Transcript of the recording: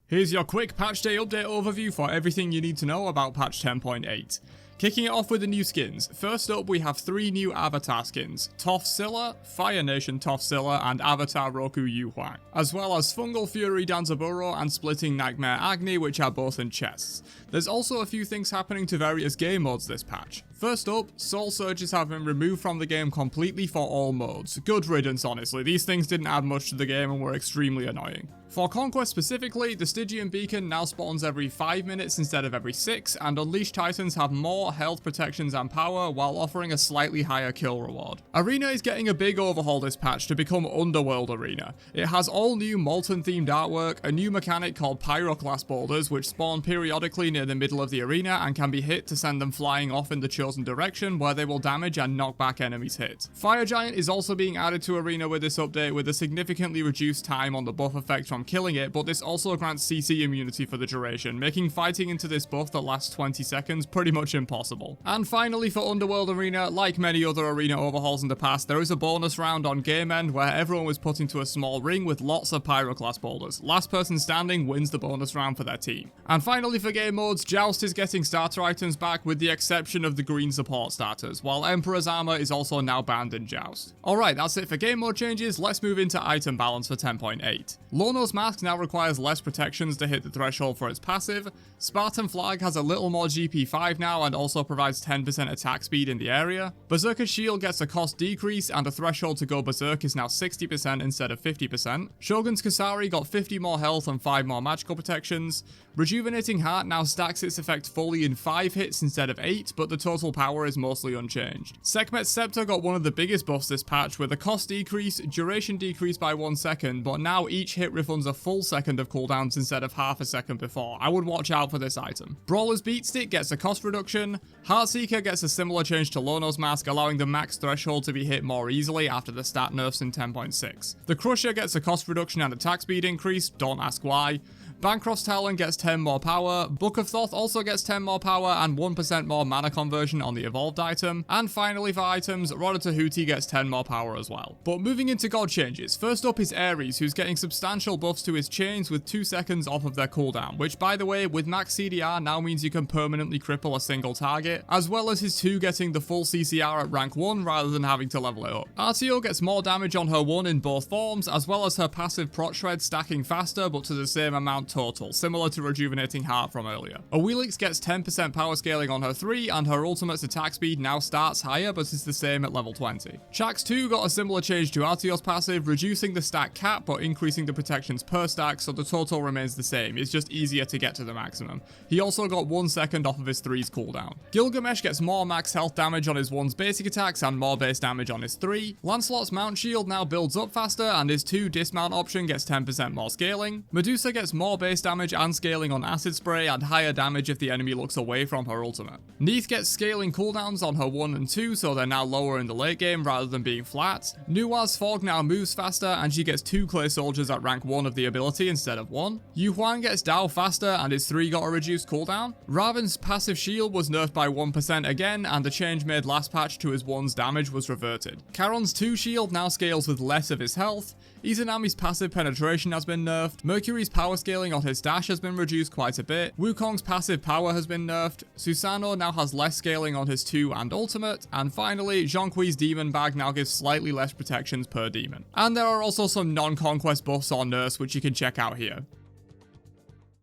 Here's your quick patch day update overview for everything you need to know about patch 10.8. Kicking it off with the new skins. First up, we have 3 new avatar skins: Tofzilla, Fire Nation Tofzilla, and Avatar Roku Yu Huang, as well as Fungal Fury Danzaburo and Splitting Nightmare Agni, which are both in chests. There's also a few things happening to various game modes this patch. First up, soul surges have been removed from the game completely for all modes. Good riddance, honestly. These things didn't add much to the game and were extremely annoying. For Conquest specifically, the Stygian Beacon now spawns every 5 minutes instead of every 6, and Unleashed Titans have more health, protections, and power while offering a slightly higher kill reward. Arena is getting a big overhaul this patch to become Underworld Arena. It has all new Molten themed artwork, a new mechanic called Pyroclast Boulders which spawn periodically near the middle of the arena and can be hit to send them flying off in the chosen direction, where they will damage and knock back enemies hit. Fire Giant is also being added to Arena with this update, with a significantly reduced time on the buff effect from killing it, but this also grants CC immunity for the duration, making fighting into this buff that lasts 20 seconds pretty much impossible. And finally, for Underworld Arena, like many other arena overhauls in the past, there is a bonus round on Game End where everyone was put into a small ring with lots of Pyroclast Boulders. Last person standing wins the bonus round for their team. And finally, for game modes, Joust is getting starter items back with the exception of the green support starters, while Emperor's Armor is also now banned in Joust. Alright, that's it for game mode changes. Let's move into item balance for 10.8. Lono's Mask now requires less protections to hit the threshold for its passive. Spartan Flag has a little more GP5 now and also provides 10% attack speed in the area. Berserker's Shield gets a cost decrease and the threshold to go Berserk is now 60% instead of 50%. Shogun's Kasari got 50 more health and 5 more magical protections. Rejuvenating Heart now stacks its effect fully in 5 hits instead of 8, but the total power is mostly unchanged. Sekhmet's Scepter got one of the biggest buffs this patch with a cost decrease, duration decrease by 1 second, but now each hit refunds a full second of cooldowns instead of half a second before. I would watch out for this item. Brawler's Beatstick gets a cost reduction. Heartseeker gets a similar change to Lono's Mask, allowing the max threshold to be hit more easily after the stat nerfs in 10.6. The Crusher gets a cost reduction and attack speed increase, don't ask why. Bancroft's Talon gets 10 more power, Book of Thoth also gets 10 more power and 1% more mana conversion on the evolved item, and finally for items, Rodder Tahuti gets 10 more power as well. But moving into god changes, first up is Ares, who's getting substantial buffs to his chains with 2 seconds off of their cooldown, which by the way with max CDR now means you can permanently cripple a single target, as well as his 2 getting the full CCR at rank 1 rather than having to level it up. Artio gets more damage on her 1 in both forms, as well as her passive Prot Shred stacking faster but to the same amount total, similar to Rejuvenating Heart from earlier. Awilix gets 10% power scaling on her 3, and her ultimate's attack speed now starts higher but is the same at level 20. Shax 2 got a similar change to Artio's passive, reducing the stack cap but increasing the protections per stack, so the total remains the same, it's just easier to get to the maximum. He also got 1 second off of his 3's cooldown. Gilgamesh gets more max health damage on his 1's basic attacks and more base damage on his 3. Lancelot's mount shield now builds up faster and his 2 dismount option gets 10% more scaling. Medusa gets more base damage and scaling on acid spray and higher damage if the enemy looks away from her ultimate. Neith gets scaling cooldowns on her 1 and 2, so they're now lower in the late game rather than being flat. Nua's Fog now moves faster and she gets 2 clay soldiers at rank 1 of the ability instead of 1. Yu Huang gets Dao faster and his 3 got a reduced cooldown. Raven's passive shield was nerfed by 1% again, and the change made last patch to his 1's damage was reverted. Charon's 2 shield now scales with less of his health. Izanami's passive penetration has been nerfed. Mercury's power scaling on his dash has been reduced quite a bit. Wukong's passive power has been nerfed. Susanoo now has less scaling on his 2 and ultimate. And finally, Zhonghui's demon bag now gives slightly less protections per demon. And there are also some non-conquest buffs or nerfs which you can check out here.